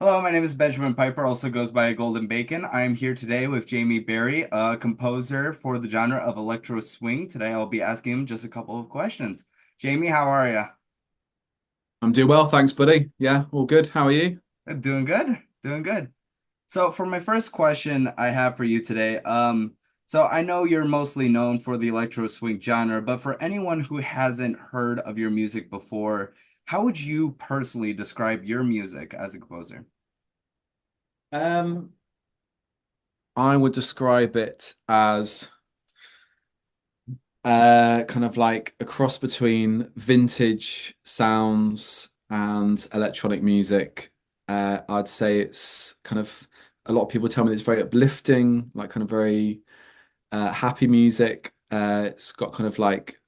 Hello, my name is Benjamin Piper, also goes by Golden Bacon. I am here today with Jammie Berry, a composer for the genre of electro-swing. Today I'll be asking him just a couple of questions. Jamie, how are you? I'm doing well, thanks, buddy. Yeah, all good. How are you? Doing good, doing good. So for my first question I have for you today, so I know you're mostly known for the electro-swing genre, but for anyone who hasn't heard of your music before, how would you personally describe your music as a composer? Um, I would describe it as kind of like a cross between vintage sounds and electronic music. I'd say it's kind of a lot of people tell me it's very uplifting, like kind of very happy music. It's got kind of like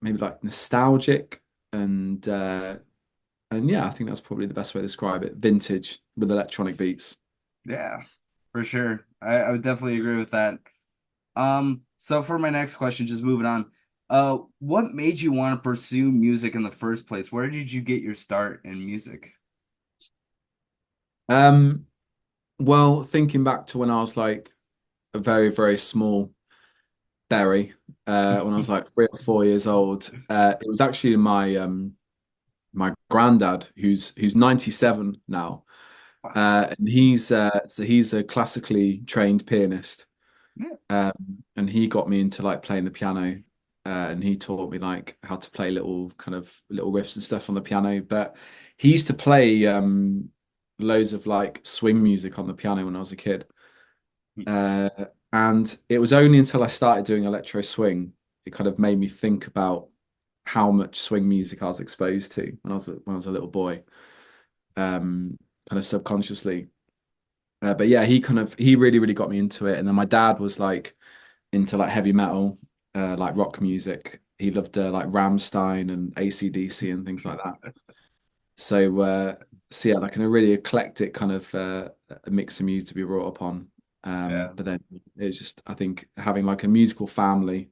maybe like nostalgic and yeah, I think that's probably the best way to describe it. Vintage with electronic beats. Yeah, for sure. I would definitely agree with that. So for my next question, just moving on. What made you want to pursue music in the first place? Where did you get your start in music? Um, well, thinking back to when I was like a very, very small berry, when I was like 3 or 4 years old, it was actually my granddad who's 97 now. Wow. And he's a classically trained pianist. Yeah. And he got me into like playing the piano. And he taught me like how to play little kind of little riffs and stuff on the piano. But he used to play loads of like swing music on the piano when I was a kid. Uh, and it was only until I started doing electro swing, it kind of made me think about how much swing music I was exposed to when I was a little boy, kind of subconsciously. But yeah, he really really got me into it. And then my dad was like into like heavy metal, like rock music. He loved like Rammstein and AC/DC and things like that. So so yeah, like in a really eclectic kind of a mix of music to be brought up on. Yeah. But then it was just I think having like a musical family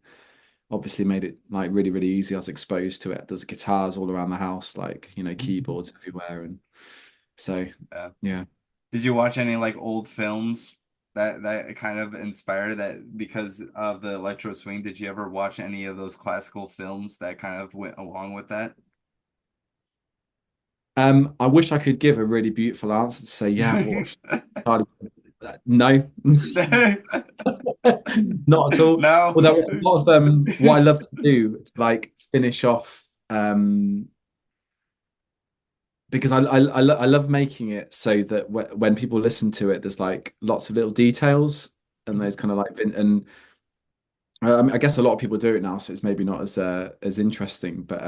obviously made it like really really easy. I was exposed to it. There was guitars all around the house, like keyboards everywhere, and so Yeah. yeah. Did you watch any like old films that kind of inspired that because of the electro swing? Did you ever watch any of those classical films that kind of went along with that? I wish I could give a really beautiful answer to say yeah, I've watched Charlie. No, not at all. No. Although a lot of what I love to do is like finish off because I love making it so that when people listen to it, there's like lots of little details and there's kind of like and I mean, I guess a lot of people do it now, so it's maybe not as interesting. But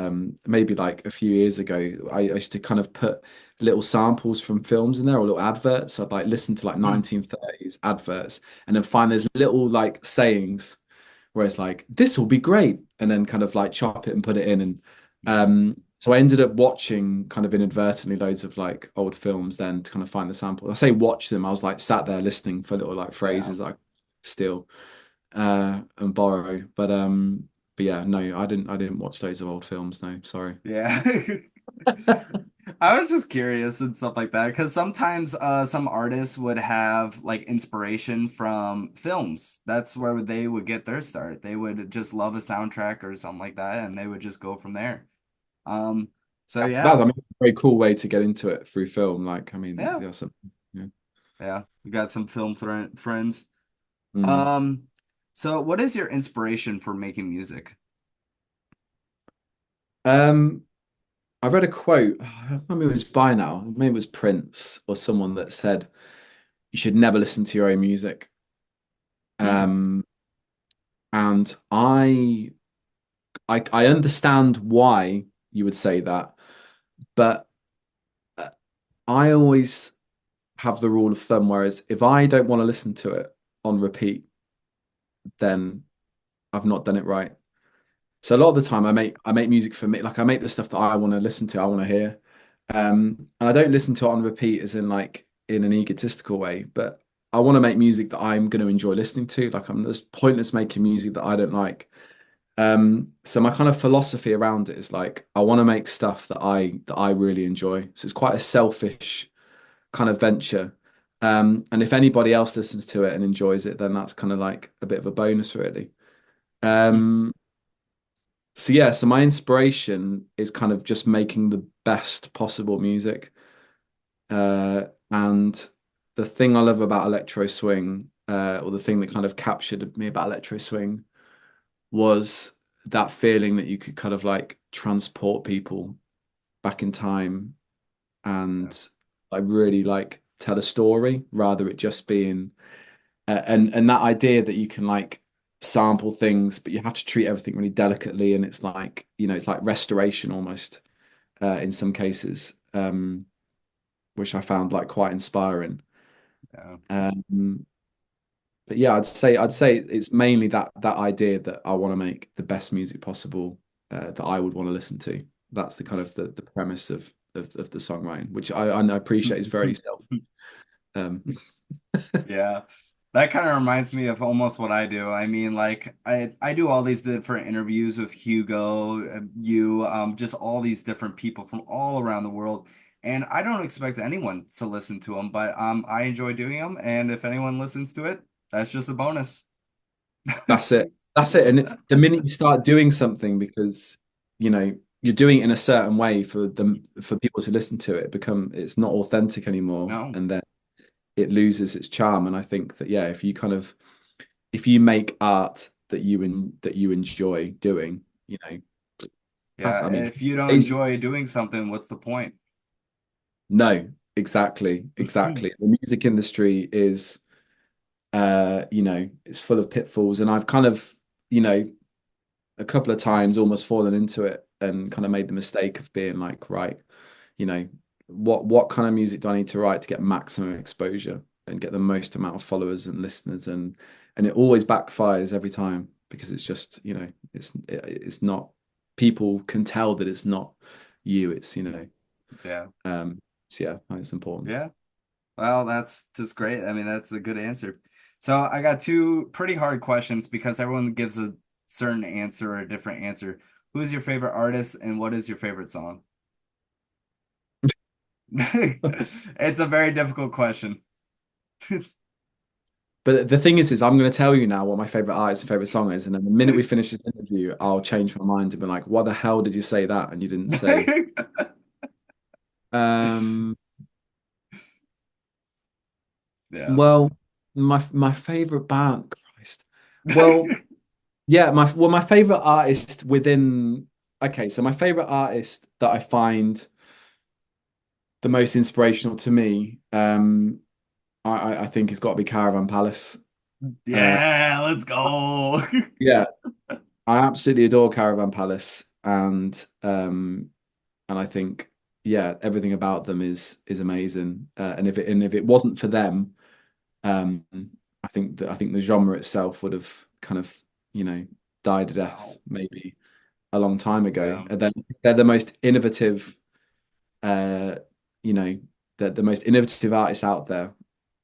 maybe like a few years ago, I used to kind of put little samples from films in there or little adverts. I'd like listen to like 1930s adverts and then find there's little like sayings where it's like this will be great, and then kind of like chop it and put it in. And so I ended up watching kind of inadvertently loads of like old films then to kind of find the samples. I say watch them. I was like sat there listening for little like Yeah. phrases I steal and borrow. But yeah, no, I didn't watch loads of old films. No, sorry. Yeah. I was just curious and stuff like that because sometimes some artists would have like inspiration from films. That's where they would get their start. They would just love a soundtrack or something like that and they would just go from there. Um, so That's yeah. I mean, a very cool way to get into it through film. Like, I mean, Yeah. yeah, some, yeah. Yeah. We got some film friends. Mm. Um, so what is your inspiration for making music? Um, I read a quote. I don't remember who it was by now. Maybe it was Prince or someone that said you should never listen to your own music. Hmm. Um, and I understand why you would say that, but uh, I always have the rule of thumb. Whereas if I don't want to listen to it on repeat, then I've not done it right. So a lot of the time I make music for me, like I make the stuff that I want to listen to, I want to hear. And I don't listen to it on repeat as in like in an egotistical way, but I want to make music that I'm going to enjoy listening to. Like I'm just pointless making music that I don't like. So my kind of philosophy around it is like I want to make stuff that I really enjoy. So it's quite a selfish kind of venture. And if anybody else listens to it and enjoys it, then that's kind of like a bit of a bonus, really. Um, so yeah, so my inspiration is kind of just making the best possible music. And the thing I love about electro swing, or the thing that kind of captured me about electro swing, was that feeling that you could kind of like transport people back in time Yeah. and like really like tell a story rather it just being and that idea that you can like sample things but you have to treat everything really delicately and it's like it's like restoration almost in some cases which I found like quite inspiring. Yeah. um but yeah, I'd say it's mainly that idea that I want to make the best music possible that I would want to listen to. That's the kind of the premise of the songwriting, which I appreciate is very self. Um, Yeah. That kind of reminds me of almost what I do. I mean, like I do all these different interviews with Hugo, you, just all these different people from all around the world, and I don't expect anyone to listen to them, but I enjoy doing them, and if anyone listens to it, that's just a bonus. that's it. That's it. And the minute you start doing something because you're doing it in a certain way for people to listen to it, it's not authentic anymore, No. and then it loses its charm. And I think that yeah, if you make art that you enjoy doing, Yeah, I mean, if you don't enjoy doing something, what's the point? no, exactly. The music industry is, it's full of pitfalls, and I've kind of, you know, a couple of times almost fallen into it and kind of made the mistake of being like, right, you know, what kind of music do I need to write to get maximum exposure and get the most amount of followers and listeners, and it always backfires every time because it's just, it's not, people can tell that it's not you, it's, Yeah. um, so yeah, it's important. Yeah. Well, that's just great. I mean, that's a good answer. So I got two pretty hard questions because everyone gives a certain answer or a different answer. Who's your favorite artist and what is your favorite song? It's a very difficult question. But the thing is I'm going to tell you now what my favorite artist and favorite song is, and then the minute we finish this interview, I'll change my mind and be like, "What the hell did you say that?" And you didn't say. Um, Yeah. well, my favorite band, Christ. Well, yeah, my favorite artist within. Okay, so my favorite artist that I find the most inspirational to me, I think it's got to be Caravan Palace. Uh, Yeah, let's go. yeah, I absolutely adore Caravan Palace, and I think yeah, everything about them is amazing. And if it wasn't for them, um, I think the genre itself would have kind of you know died a death Wow. maybe a long time ago. Yeah. And then they're the most innovative, uh, you know, the most innovative artists out there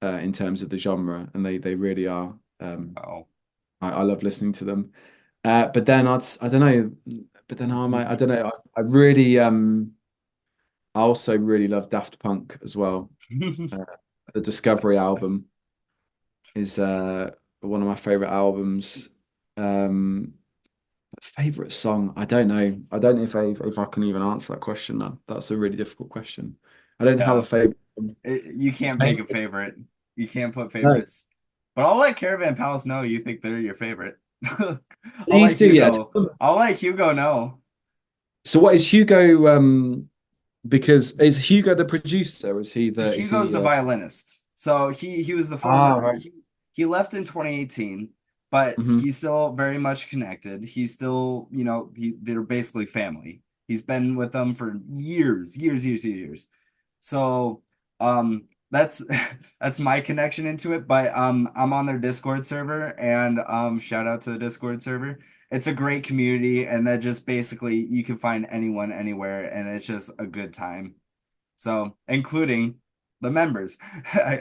in terms of the genre, and they really are. Wow. I love listening to them. But then I don't know. But then I don't know. I really I also really love Daft Punk as well. Uh, the Discovery album is one of my favorite albums. Um, favorite song? I don't know. I don't know if I can even answer that question. That's a really difficult question. I don't have Yeah. a favorite. You can't make a Favorites? favorite. You can't put No. favorites. But I'll let Caravan Palace know you think they're your favorite. I'll Please let do, yeah. Hugo. I'll let Hugo know. So what is Hugo? Because is Hugo the producer? Is Hugo's he? the violinist. So he was the Ah, former right. he left in 2018, but Hmm. he's still very much connected. He's still, they're basically family. He's been with them for years, years, years, years. So, that's that's my connection into it, but I'm on their Discord server and shout out to the Discord server. It's a great community and that just basically you can find anyone anywhere and it's just a good time. So, including the members.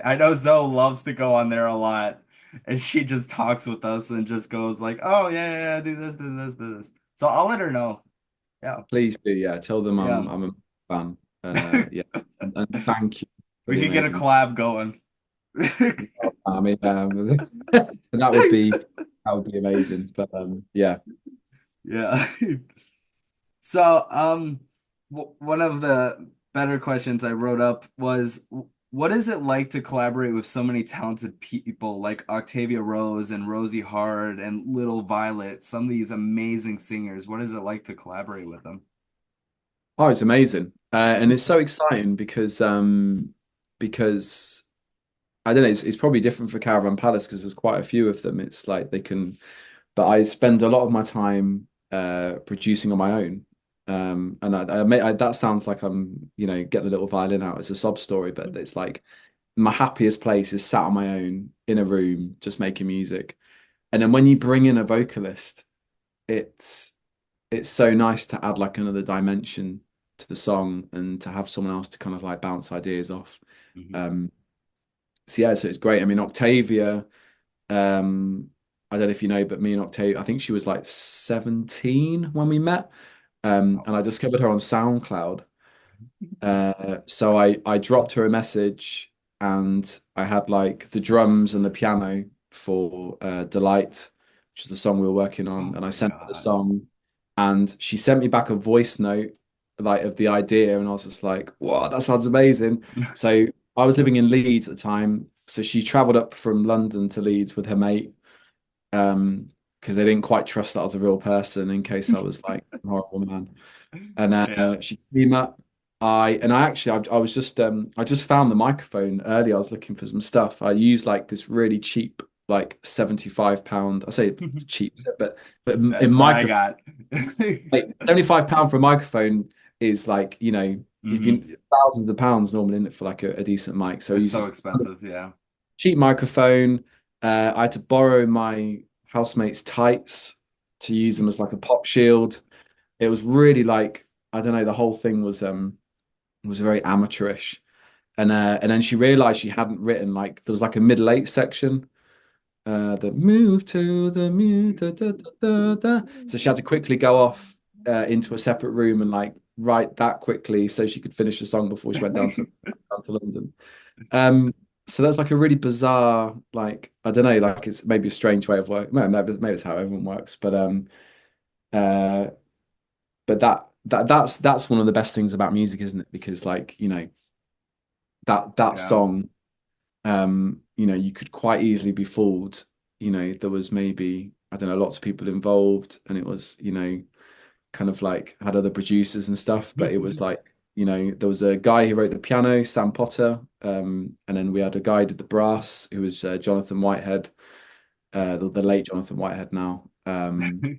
I know Zoe loves to go on there a lot, and she just talks with us and just goes like, "Oh yeah, yeah, yeah, do this, do this, do this." So I'll let her know. Yeah, Please do, yeah. Tell them yeah. I'm a fan, and yeah, and thank you. We pretty could get a amazing. collab going. I mean, that would be amazing. But yeah. Yeah. So, w one of the better questions I wrote up was, what is it like to collaborate with so many talented people like Octavia Rose and Rosie Hart and Little Violet, some of these amazing singers? What is it like to collaborate with them? Oh, it's amazing. And it's so exciting because I don't know, it's probably different for Caravan Palace because there's quite a few of them. It's like they can, but I spend a lot of my time producing on my own. And that sounds like I'm, getting the little violin out as a sob story, but it's like my happiest place is sat on my own in a room just making music. And then when you bring in a vocalist, it's it's so nice to add like another dimension to the song and to have someone else to kind of like bounce ideas off. Mhm. Um, so yeah, so it's great. I mean, Octavia, um, I don't know if you know, but me and Octavia, I think she was like 17 when we met. Oh. And I discovered her on SoundCloud. So I dropped her a message and I had like the drums and the piano for Delight, which is the song we were working on, Oh and I my sent her the God. song and she sent me back a voice note like of the idea and I was just like, wow, that sounds amazing. So I was living in Leeds at the time. So she traveled up from London to Leeds with her mate, because they didn't quite trust that I was a real person in case I was like a horrible man. And Yeah. she came up. I was just I just found the microphone earlier. I was looking for some stuff. I used like this really cheap, like £75. I say cheap, but in That's what I microphone, got. like £75 for a microphone is like, if Hmm. you thousands of pounds normally in it for like a decent mic. So I It's used so this expensive. Yeah. cheap microphone. I had to borrow my housemate's tights to use them as like a pop shield. It was really like, I don't know, the whole thing was very amateurish. And then she realized she hadn't written like there was like a middle eight section. The move to the mute, da, da, da, da, da. So she had to quickly go off into a separate room and like write that quickly so she could finish the song before she went down to London. Um, so that's like a really bizarre, like I don't know, like it's maybe a strange way of work. Maybe it's how everyone works, uh, but that's one of the best things about music, isn't it? Because like that Yeah. song, you could quite easily be fooled. There was maybe I don't know, lots of people involved, and it was kind of like had other producers and stuff, but it was like there was a guy who wrote the piano, Sam Potter, and then we had a guy who did the brass, who was Jonathan Whitehead, the late Jonathan Whitehead now, and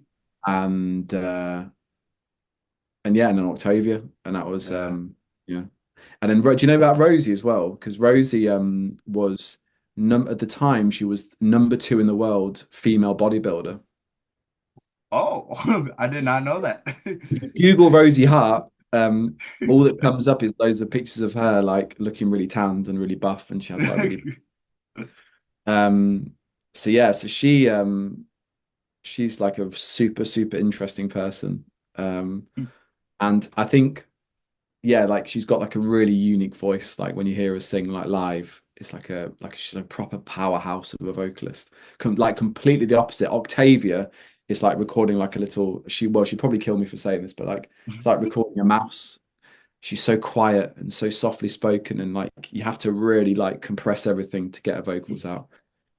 yeah, and then Octavia, and that was Yeah. yeah. And then, do you know about Rosie as well? Because Rosie was num at the time she was number 2 in the world female bodybuilder. Oh, I did not know that. If you Google Rosie Hart, all that comes up is loads of pictures of her like looking really tanned and really buff, and she has like really um. So yeah, so she's like a super super interesting person, and I think yeah, like she's got like a really unique voice. Like when you hear her sing like live, it's like she's a proper powerhouse of a vocalist. Like completely the opposite. Octavia is like recording like a little. She'd probably kill me for saying this, but like it's like recording a mouse. She's so quiet and so softly spoken, and like you have to really like compress everything to get her vocals out.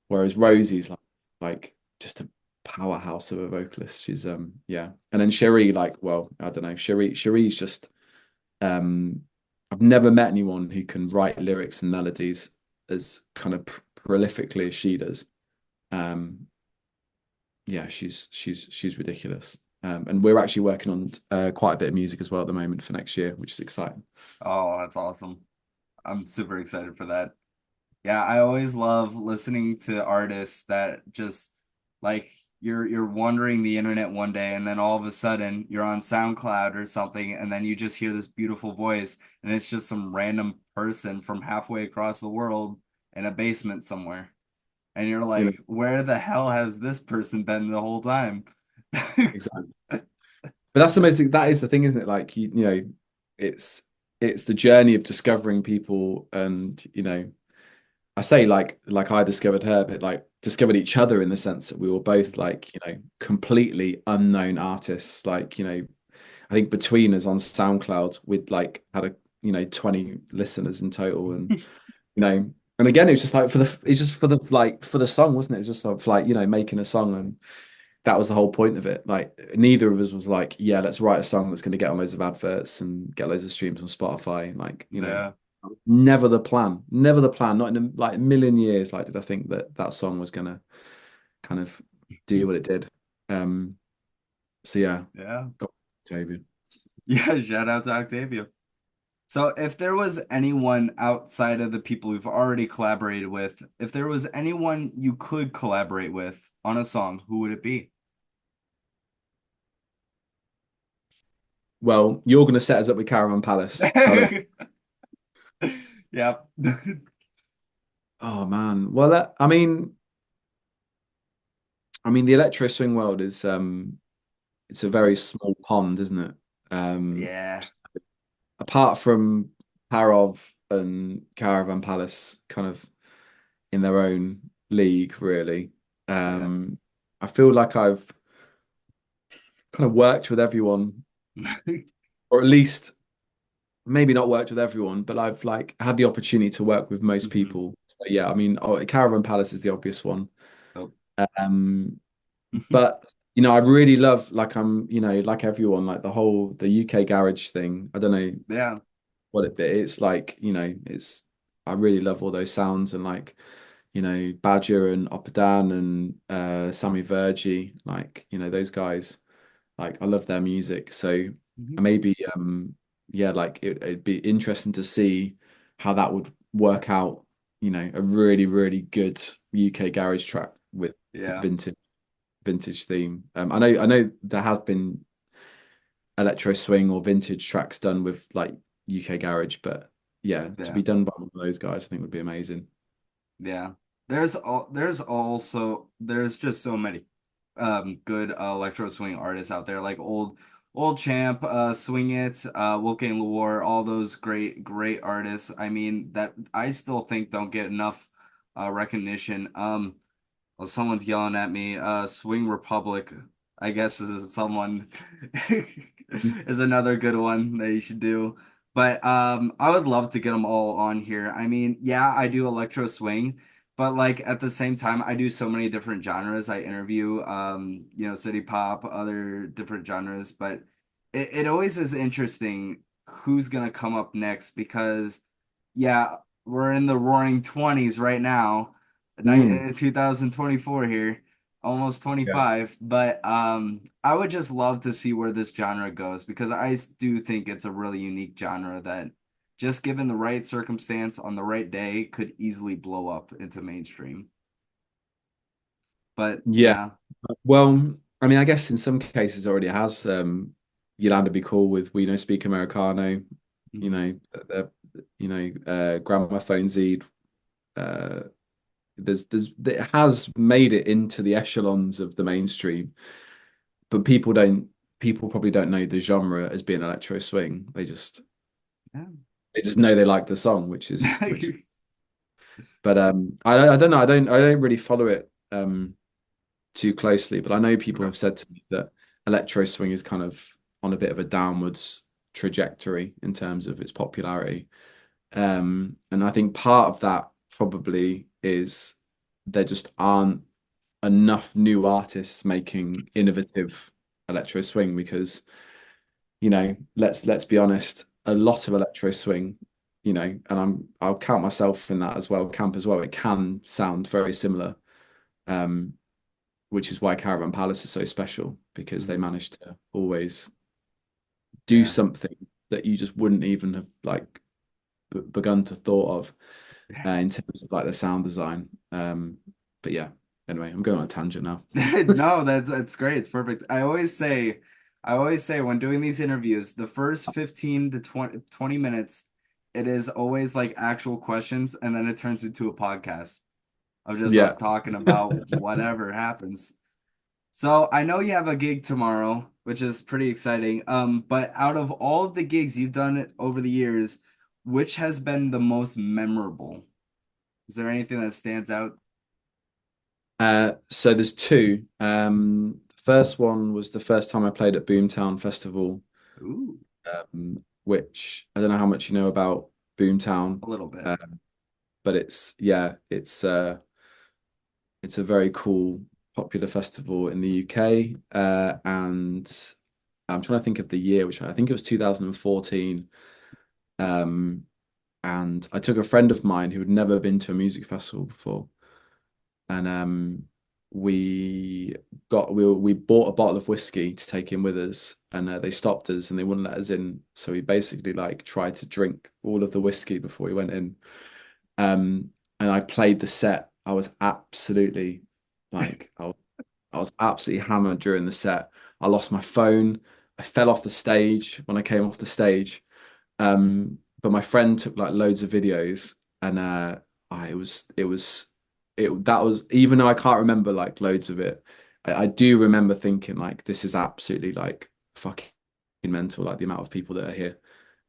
Whereas Rosie's like just a powerhouse of a vocalist. She's yeah, and then Cherie, like, well, I don't know, Cherie's just um, I've never met anyone who can write lyrics and melodies as kind of prolifically as she does. Um, yeah, she's ridiculous. And we're actually working on quite a bit of music as well at the moment for next year, which is exciting. Oh, that's awesome. I'm super excited for that. Yeah, I always love listening to artists that just like you're wandering the internet one day and then all of a sudden you're on SoundCloud or something and then you just hear this beautiful voice and it's just some random person from halfway across the world in a basement somewhere. And you're You know, like, where the hell has this person been the whole time? exactly. But that is the thing, isn't it? Like it's. it's the journey of discovering people, and I say like I discovered her, but like discovered each other in the sense that we were both like, completely unknown artists. Like, I think between us on SoundCloud, we'd like had 20 listeners in total. And, you know, and again, it was just like it's just for the song, wasn't it? It was just sort of like, making a song. And that was the whole point of it. Like neither of us was like, yeah, let's write a song that's going to get on loads of adverts and get loads of streams on Spotify. Like, Yeah. never the plan, never the plan. Not in like a million years. Like, did I think that that song was going to kind of do what it did? Um, so yeah, Yeah. got Octavia. Yeah, shout out to Octavia. So if there was anyone outside of the people we've already collaborated with, if there was anyone you could collaborate with on a song, who would it be? Well, you're going to set us up with Caravan Palace, so I don't. Yeah. Oh man. Well, I mean, the electro swing world is it's a very small pond, isn't it? Um, Yeah. apart from Parov and Caravan Palace, kind of in their own league, really. Yeah. Um, I feel like I've kind of worked with everyone, or at least maybe not worked with everyone, but I've like had the opportunity to work with most hmm people. So, yeah, I mean, Caravan Palace is the obvious one. So, Um, but I really love like like everyone, like the UK garage thing. I don't know yeah. what it's like, it's I really love all those sounds and like, Badger and Opadan and Sammy Verji, like, those guys. Like I love their music. So Mhm. maybe yeah, like it'd be interesting to see how that would work out, a really, really good UK garage track with the Yeah. vintage theme. I know there have been electro swing or vintage tracks done with like UK garage, but yeah, to Yeah. be done by one of those guys, I think would be amazing. Yeah. There's just so many good electro swing artists out there like old champ swing it Wolfgang Loor, all those great artists. I mean that I still think don't get enough recognition. Well, someone's yelling at me. Swing Republic, I guess, is someone is another good one that you should do. But I would love to get them all on here. I mean, yeah, I do electro swing, but like at the same time, I do so many different genres. I interview, city pop, other different genres. But it always is interesting who's gonna come up next because, yeah, we're in the roaring 20s right now, Mm, 2024 here, almost yeah. 25. But I would just love to see where this genre goes because do think it's a really unique genre that just given the right circumstance on the right day could easily blow up into mainstream. But Yeah. yeah. Well, I mean, I guess in some cases already has. Yolanda Be Cool with We No Speak Americano, you Mhm. know, Gramophone Z. Uh, it has made it into the echelons of the mainstream, but people probably don't know the genre as being electro swing. They just know they like the song, which. Yeah. But I don't know. I don't really follow it too closely, but I know people Okay. have said to me that electro swing is kind of on a bit of a downwards trajectory in terms of its popularity. And I think part of that probably is there just aren't enough new artists making innovative electro swing because, let's be honest, a lot of electro swing, and I'll count myself in that as well, camp as well. It can sound very similar. Um, which is why Caravan Palace is so special because they Mhm. managed to always do Yeah. something that you just wouldn't even have like begun to thought of in terms of like the sound design. But yeah, anyway, I'm going on a tangent now. No, that's great. It's perfect. I always say when doing these interviews, the first 15 to 20 minutes, it is always like actual questions, and then it turns into a podcast of just us Yeah. talking about whatever happens. So I know you have a gig tomorrow. which is pretty exciting. But out of all of the gigs you've done over the years, which has been the most memorable? Is there anything that stands out? So there's two. The first one was the first time I played at Boomtown Festival, Ooh, which I don't know how much you know about Boomtown, a little bit. uh, but it's yeah, it's a very cool, popular festival in the UK. And I'm trying to think of the year, which I think it was 2014. Um, and I took a friend of mine who had never been to a music festival before, and we we bought a bottle of whiskey to take in with us, and they stopped us and they wouldn't let us in. So we basically like tried to drink all of the whiskey before we went in. Um, and I played the set. I was absolutely like I was absolutely hammered during the set. I lost my phone. I fell off the stage when I came off the stage. But my friend took like loads of videos, and I it was it that was even though I can't remember like loads of it, I do remember thinking like this is absolutely like fucking mental, like the amount of people that are here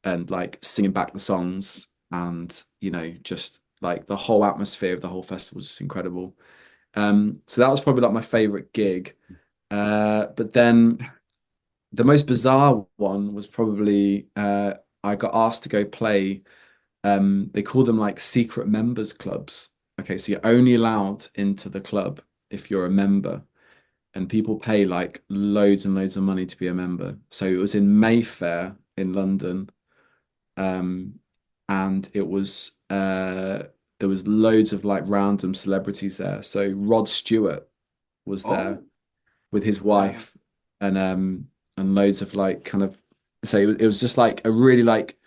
and like singing back the songs, and just like the whole atmosphere of the whole festival was just incredible. So that was probably like my favorite gig. But then the most bizarre one was probably I got asked to go play. They call them like secret members clubs. Okay, so you're only allowed into the club if you're a member, and people pay like loads and loads of money to be a member. So it was in Mayfair in London, um, and it was there was loads of like random celebrities there. So Rod Stewart was there Oh, with his yeah. wife, and loads of like kind of so it was just like a really like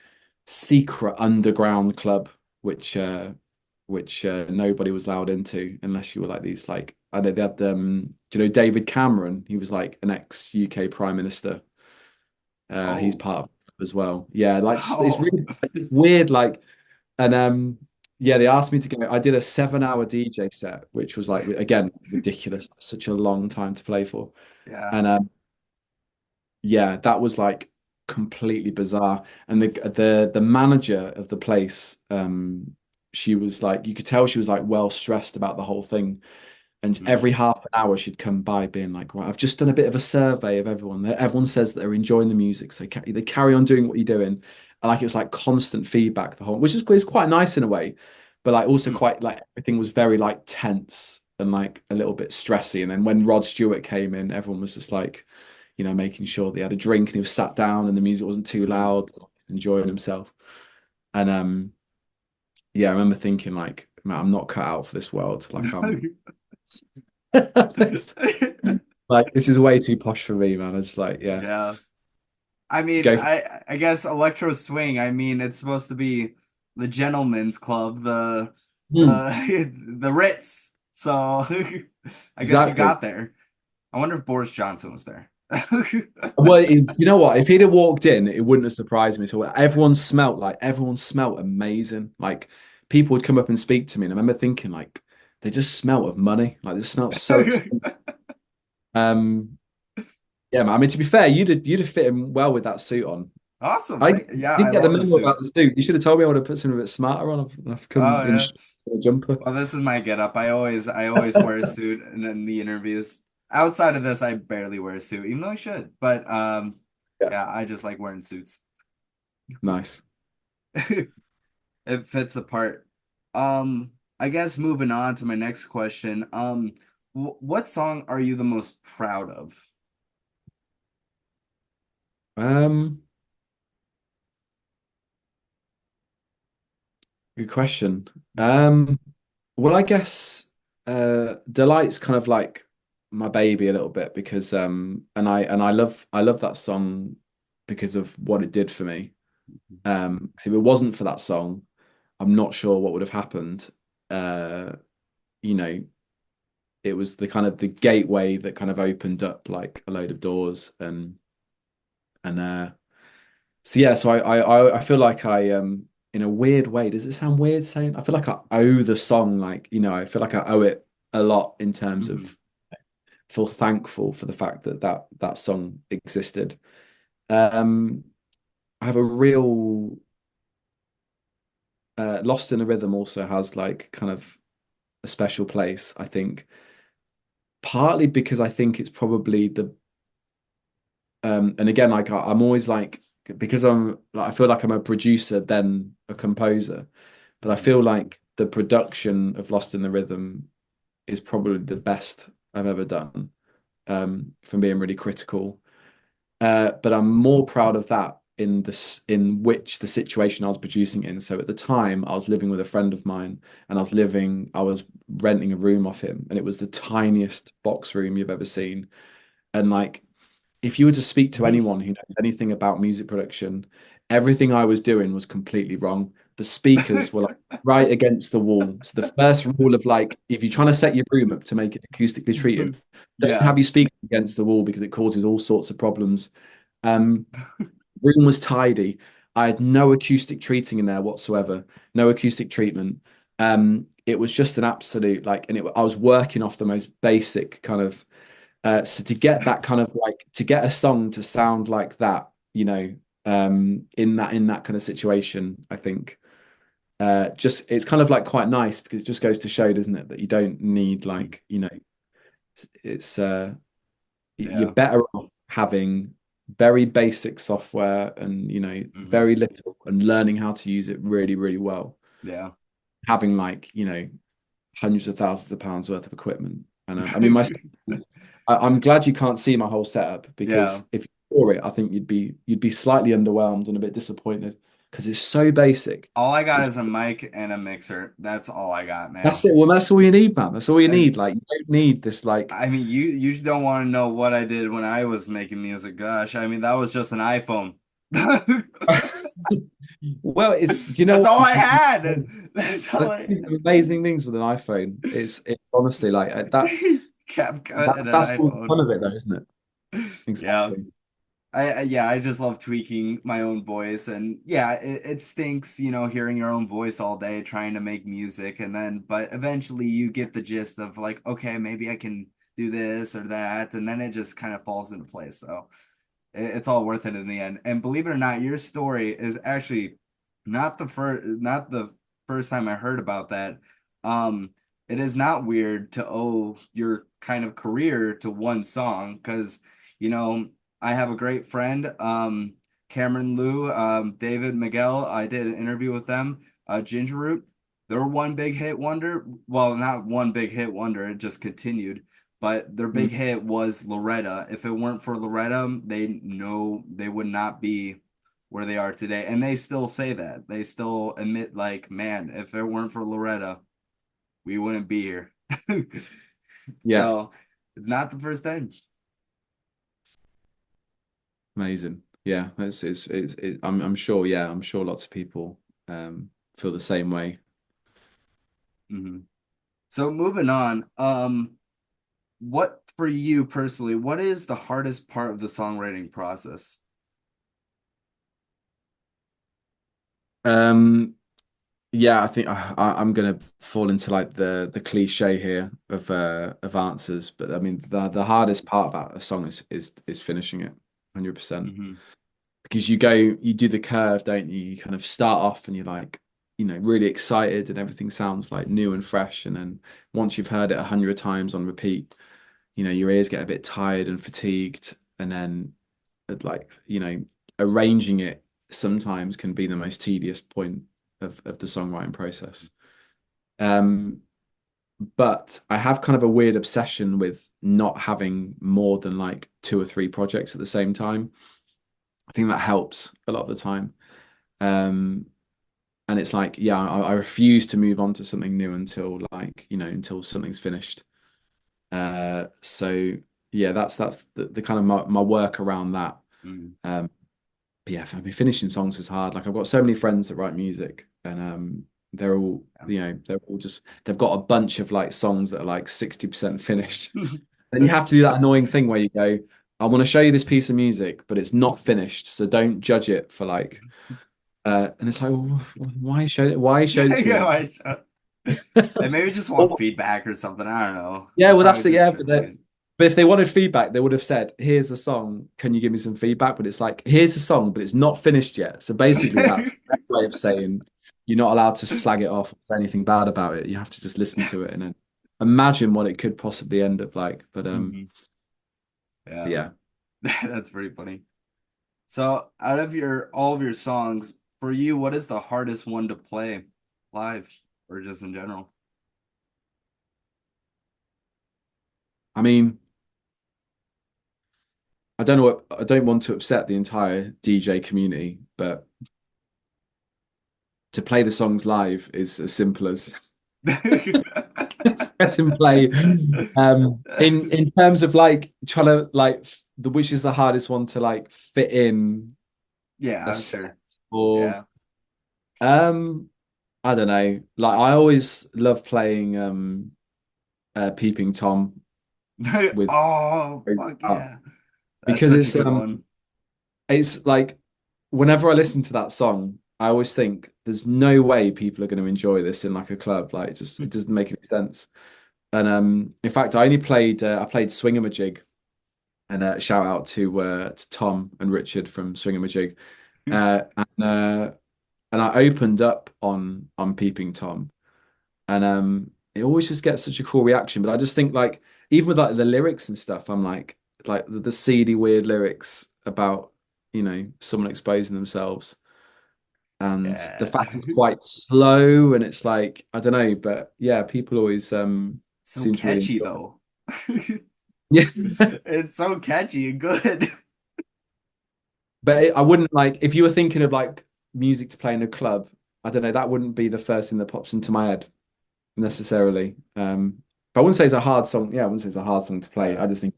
secret underground club which nobody was allowed into unless you were like these like I know they had do you know David Cameron? He was like an ex UK Prime Minister. He's Oh, part of it as well. Yeah, like just it's oh, really like, weird like and yeah, they asked me to go. I did a 7 hour DJ set, which was like again ridiculous, such a long time to play for. yeah. And yeah, that was like completely bizarre. And the manager of the place, she was like, you could tell she was like well stressed about the whole thing. And Mm, every half an hour she'd come by being like, right, I've just done a bit of a survey of everyone. Everyone says that they're enjoying the music, so they carry on doing what you're doing. And like it was like constant feedback the whole, which is quite nice in a way, but like also mm, quite like everything was very like tense and like a little bit stressy. And then when Rod Stewart came in, everyone was just like, making sure they had a drink and he was sat down and the music wasn't too mm. loud, enjoying himself. And yeah, I remember thinking like, man, I'm not cut out for this world. Like I'm like this is way too posh for me, man. It's like, yeah, Yeah. I mean, go. I guess Electro-swing, I mean, it's supposed to be the gentleman's club, Hmm, the Ritz. So I guess you exactly. got there. I wonder if Boris Johnson was there. Well, you know what? If he'd have walked in, it wouldn't have surprised me at all. Everyone smelt amazing. Like people would come up and speak to me, and I remember thinking like they just smelt of money. Like they smelt so expensive. Um, yeah, man. I mean, to be fair, you'd have fit in well with that suit on. Awesome. I Yeah, I didn't get the love the memo suit. about the suit. You should have told me I would have put something a bit smarter on. I've come Oh in yeah. a jumper. Well, this is my getup. I always wear a suit in the interviews. Outside of this, I barely wear a suit, even though I should. But Yeah, yeah, I just like wearing suits. nice. It fits the part. I guess moving on to my next question. What song are you the most proud of? Um, Good question. Well, I guess Delight's kind of like my baby a little bit because I love that song because of what it did for me. 'Cause if it wasn't for that song, I'm not sure what would have happened. Uh, you know, it was the kind of the gateway that kind of opened up like a load of doors and so yeah, so I feel like I in a weird way, does it sound weird saying? I feel like I owe the song like, I feel like I owe it a lot in terms Mhm. of feel thankful for the fact that that song existed. Um, I have a real Lost in the Rhythm also has like kind of a special place, I think, partly because I think it's probably the and again like I'm always like because I'm like I feel like I'm a producer then a composer, but I Mhm. feel like the production of Lost in the Rhythm is probably the best I've ever done. From being really critical. But I'm more proud of that in which the situation I was producing in. So at the time, I was living with a friend of mine, and I was renting a room off him, and it was the tiniest box room you've ever seen. And like, if you were to speak to anyone who knows anything about music production, everything I was doing was completely wrong. The speakers were like right against the wall. So the first rule of like, if you're trying to set your room up to make it acoustically treated, don't Yeah. have your speakers against the wall because it causes all sorts of problems. Um, Room was tidy. I had no acoustic treating in there whatsoever, no acoustic treatment. It was just an absolute like, I was working off the most basic kind of. So to get that kind of like to get a song to sound like that, in that kind of situation, I think just it's kind of like quite nice because it just goes to show, doesn't it, that you don't need like, it's you're Yeah. better off having very basic software and Hmm. very little and learning how to use it really, really well. Yeah. Having like, hundreds of thousands of pounds worth of equipment. And I mean, I'm glad you can't see my whole setup Yeah. because if you saw it, I think you'd be slightly underwhelmed and a bit disappointed because it's so basic. All I got It's is a mic and a mixer. That's all I got, That's man. it. Well, that's all you need, man. That's all you I need. Like you don't need this like I mean, you don't want to know what I did when I was making music. Gosh, I mean, that was just an iPhone. well, it's do you know That's what? all I had. That's all But I these are amazing things with an iPhone. It's honestly like that. CapCut That's and an that's all the fun iPhone. of it, though, isn't it? Yeah. Exactly. Yeah, I just love tweaking my own voice, and yeah, it stinks, hearing your own voice all day trying to make music, and then but eventually you get the gist of like, okay, maybe I can do this or that, and then it just kind of falls into place. So it's all worth it in the end. And believe it or not, your story is actually not the first time I heard about that. Um, it is not weird to owe your kind of career to one song because, you know, I have a great friend, Cameron Liu, David Miguel. I did an interview with them, Ginger Root. They're one big hit wonder. Well, not one big hit wonder. It just continued, but their big Mm. hit was Loretta. If it weren't for Loretta, they know they would not be where they are today. And they still say that. They still admit, like, man, if it weren't for Loretta, we wouldn't be here. Yeah, So it's not the first time. amazing. Yeah, I'm sure. Yeah, I'm sure lots of people feel the same way. Mhm. So moving on, what for you personally, what is the hardest part of the songwriting process? Um, Yeah, I think I'm gonna fall into like the cliche here of answers, but I mean the hardest part about a song is finishing it 100% Hmm. because you do the curve, don't you? You kind of start off and you're like really excited and everything sounds like new and fresh, and then once you've heard it 100 times on repeat, your ears get a bit tired and fatigued, and then like arranging it sometimes can be the most tedious point of the songwriting process. Um, but I have kind of a weird obsession with not having more than like two or three projects at the same time. I think that helps a lot of the time. Um, and it's like, yeah, I refuse to move on to something new until like, until something's finished. So yeah, that's the kind of my work around that. Hmm. Um, but yeah, I mean, finishing songs is hard. Like I've got so many friends that write music, and they're all, they're all just they've got a bunch of like songs that are like 60% finished. And you have to do that annoying thing where you go, I want to show you this piece of music, but it's not finished, so don't judge it for like. And it's like, well, why show it? Why show it to me Yeah, then? they maybe just want Or, feedback or something. I don't know. yeah, They're well, probably that's it. just Yeah, tripping it. But if they wanted feedback, they would have said, "Here's a song. Can you give me some feedback?" But it's like, "Here's a song, but it's not finished yet." So basically, that's a way of saying you're not allowed to slag it off or say anything bad about it. You have to just listen to it and then imagine what it could possibly end up like. Mhm. But Yeah, yeah, that's pretty funny. So, out of your all of your songs, for you, what is the hardest one to play live or just in general? I mean, I don't know what I don't want to upset the entire DJ community, but to play the songs live is as simple as press and play. In terms of like trying to like the which is the hardest one to like fit in Yeah, a I'm set sure. or Yeah. um I don't know. Like I always love playing Peeping Tom with Oh, fuck yeah. That's because such a good one. it's like whenever I listen to that song, I always think there's no way people are going to enjoy this in like a club. Like it doesn't make any sense. And in fact, I played Swingamajig, and shout out to Tom and Richard from Swingamajig, and I opened up on Peeping Tom, and it always just gets such a cool reaction. But I just think like even with like the lyrics and stuff, I'm like the seedy weird lyrics about someone exposing themselves, and the Yeah. fact it's quite slow, and it's like I don't know, but yeah, people always So seem to really catchy enjoy though. it. Yes. It's so catchy and good. But I wouldn't like if you were thinking of like music to play in a club. I don't know. That wouldn't be the first thing that pops into my head necessarily. But I wouldn't say it's a hard song. Yeah, I wouldn't say it's a hard song to play. Yeah. I just think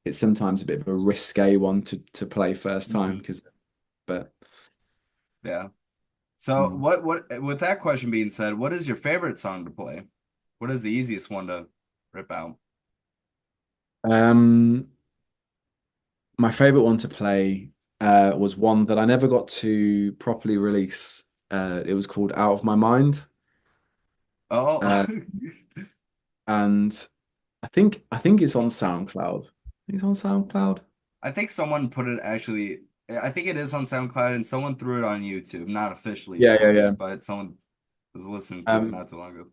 it's sometimes a bit of a risque one to play first time Hmm. because. But Yeah. So mm. what with that question being said, what is your favorite song to play? What is the easiest one to rip out? um, my favorite one to play was one that I never got to properly release. It was called "Out of My Mind," Oh, uh, and I think it's on SoundCloud. I think it's on SoundCloud. I think someone put it actually. I think it is on SoundCloud and someone threw it on YouTube. Not officially, of Yeah, yeah, course, yeah. but someone was listening to it Um, not too long ago.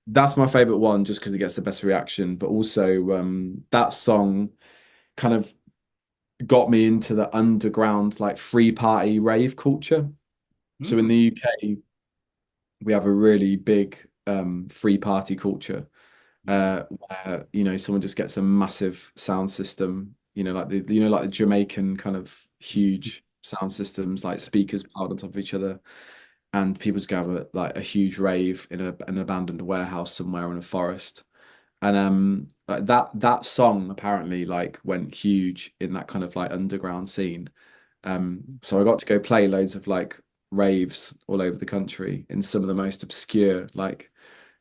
that's my favorite one just because it gets the best reaction. But also, that song kind of got me into the underground, like free party rave culture. So in the Hmm. UK, we have a really big free party culture Hmm. where someone just gets a massive sound system, like the Jamaican kind of huge sound systems, like speakers piled on top of each other, and people just gather like a huge rave in an abandoned warehouse somewhere in a forest. And like that song apparently like went huge in that kind of like underground scene. So I got to go play loads of like raves all over the country in some of the most obscure like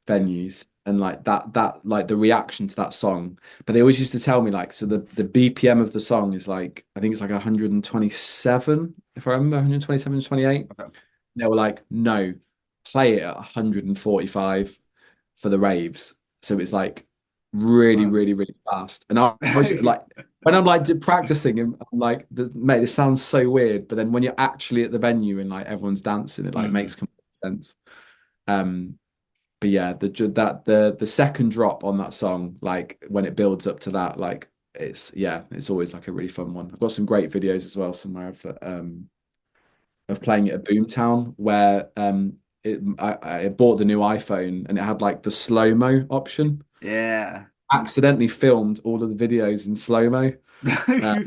Yeah. venues, and like that like the reaction to that song. But they always used to tell me like so the BPM of the song is like I think it's like 127 if I remember 127 28. Okay. They were like no, play it at 145 for the raves. So it's like really, Fun. really, really fast. And I was like, when I'm like practicing, and I'm like, mate, this sounds so weird. But then when you're actually at the venue and like everyone's dancing, it like Hmm. makes complete sense. Um, but yeah, the second drop on that song, like when it builds up to that, like it's always like a really fun one. I've got some great videos as well somewhere of playing it at Boomtown where I bought the new iPhone and it had like the slow-mo option. Yeah. Accidentally filmed all of the videos in slow-mo. Uh,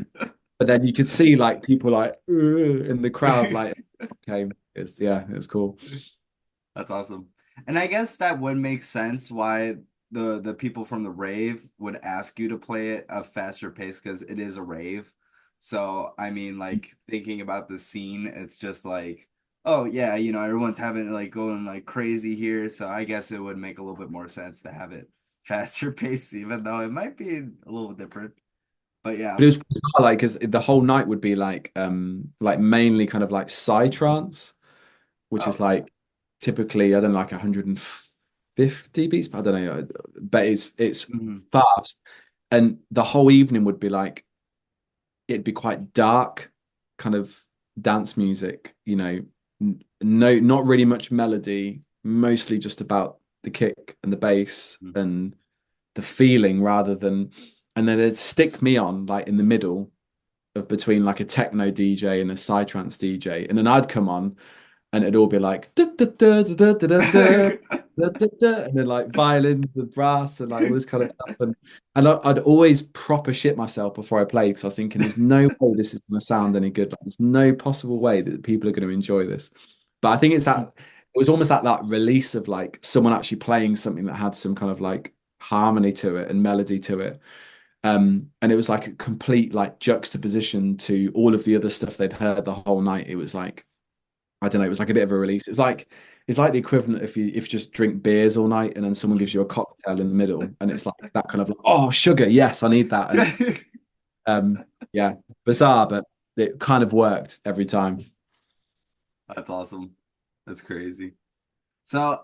but then you could see like people like "Ugh," in the crowd, like okay, it was cool. That's awesome. And I guess that would make sense why the people from the rave would ask you to play it a faster pace because it is a rave. So I mean, like thinking about the scene, it's just like, oh yeah, everyone's having like going like crazy here. So I guess it would make a little bit more sense to have it faster pace, even though it might be a little different. But yeah. But it was bizarre, like because the whole night would be like mainly kind of like psytrance, which is Oh. like typically I don't know like 150 beats, but I don't know, but it's Mhm. fast. and the whole evening would be like it'd be quite dark, kind of dance music, no, not really much melody, mostly just about the kick and the bass Mm. and the feeling rather than, and then it'd stick me on like in the middle of between like a techno DJ and a psytrance DJ, and then I'd come on and it'd all be like da, da, da, da, da, da, da, da, da, da, and then like violins and brass and like all this kind of stuff. And I'd always proper shit myself before I played because I was thinking, there's no way this is going to sound any good. Like, there's no possible way that people are going to enjoy this. But I think it was almost like that release of like someone actually playing something that had some kind of like harmony to it and melody to it. And it was like a complete like juxtaposition to all of the other stuff they'd heard the whole night. It was like, I don't know, it was like a bit of a release. It's like the equivalent if you just drink beers all night and then someone gives you a cocktail in the middle and it's like that kind of like, oh, sugar, yes, I need that. And yeah, bizarre, but it kind of worked every time. That's awesome. That's crazy. So,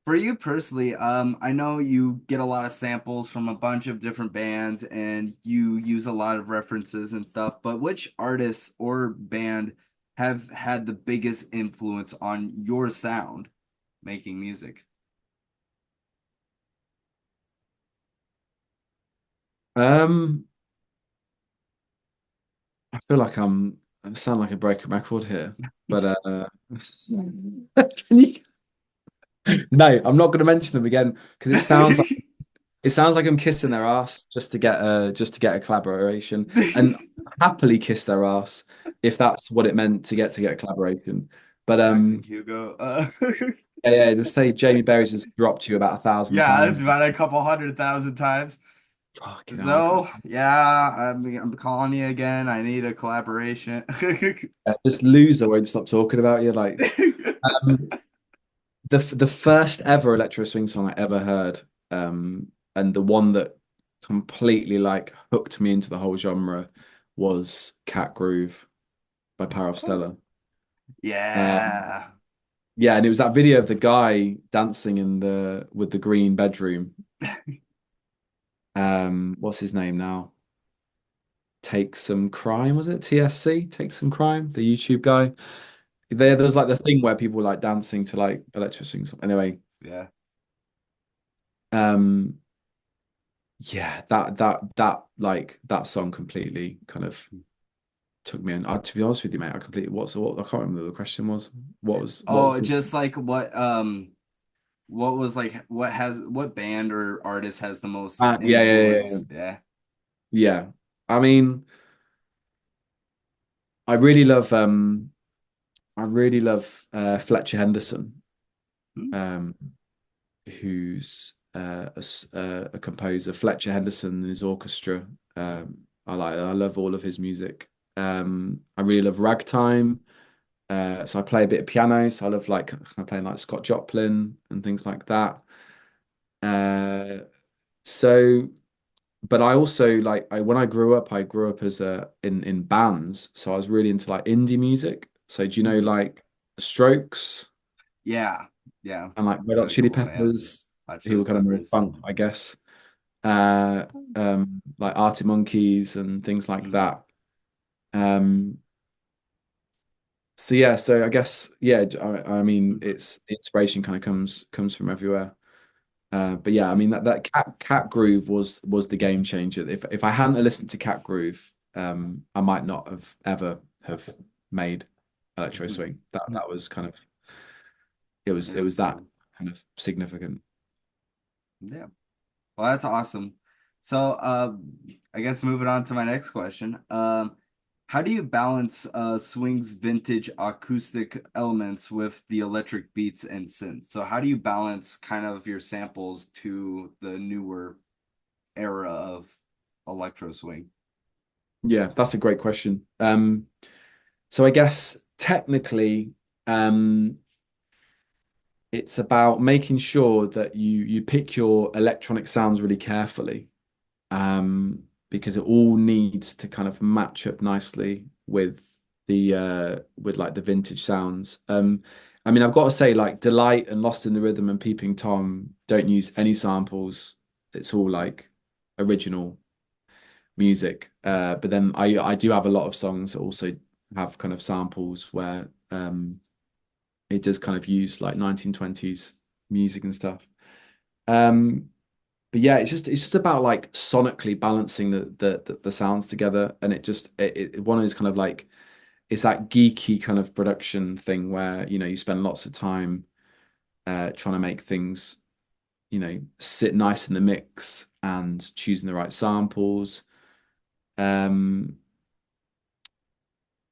for you personally, I know you get a lot of samples from a bunch of different bands and you use a lot of references and stuff, but which artists or band have had the biggest influence on your sound making music? Um, I feel like I sound like a broken record here, but can you, no, I'm not going to mention them again because it sounds like I'm kissing their ass just to get a collaboration, and happily kiss their ass if that's what it meant to get a collaboration. But Jackson Hugo. yeah, yeah, just say Jamie Berry's just dropped you about 1,000 Yeah, it's times. about a couple 100,000 times. Fucking hell, So, yeah, I'm calling you again. I need a collaboration. this loser won't stop talking about you. Like um, the first ever electro swing song I ever heard, and the one that completely like hooked me into the whole genre was Cat Groove by Power of Stella. Um, Yeah. yeah, and it was that video of the guy dancing in the with the green bedroom. What's his name now? Take Some Crime, was it? TSC, Take Some Crime, the YouTube guy. There was like the thing where people were like dancing to like electro swing. Anyway, Yeah. um, yeah, that like that song completely kind of took me in. To be honest with you, mate, I completely what I can't remember the question was. What was Oh, this? just like what was like what band or artist has the most Yeah, yeah, yeah, yeah. influence? Yeah. Yeah. I mean, I really love Fletcher Henderson, Hmm. um, who's a composer. Fletcher Henderson and his orchestra. I love all of his music. I really love ragtime. So I play a bit of piano. So I love like kind of playing like Scott Joplin and things like that. Uh, so, but I also like when I grew up as a in bands. So I was really into like indie music. So do you know Hmm. like The Strokes Yeah. Yeah. and like Red Hot Really Chili cool bands. Peppers, Hot who Chili were kind of more Peppers. funk, I guess. Uh, like Arctic Monkeys and things like Mm. that. Um, so yeah, so I guess yeah, I mean it's the inspiration kind of comes from everywhere. But yeah, I mean that Cat Groove was the game changer. If I hadn't listened to Cat Groove, I might not have ever have made Electro Swing. That was kind of it Really was that cool. kind of significant. Yeah. Well, that's awesome. So, I guess moving on to my next question. How do you balance Swing's vintage acoustic elements with the electric beats and synths? So, how do you balance kind of your samples to the newer era of electro swing? Yeah, that's a great question. So I guess technically, it's about making sure that you pick your electronic sounds really carefully, because it all needs to kind of match up nicely with like the vintage sounds. I mean, I've got to say, like Delight and Lost in the Rhythm and Peeping Tom don't use any samples. It's all like original music. But then I do have a lot of songs that also have kind of samples where it does kind of use like 1920s music and stuff. Um, but yeah, it's just about like sonically balancing the sounds together, and one of those kind of like it's that geeky kind of production thing where you spend lots of time trying to make things sit nice in the mix and choosing the right samples. Um,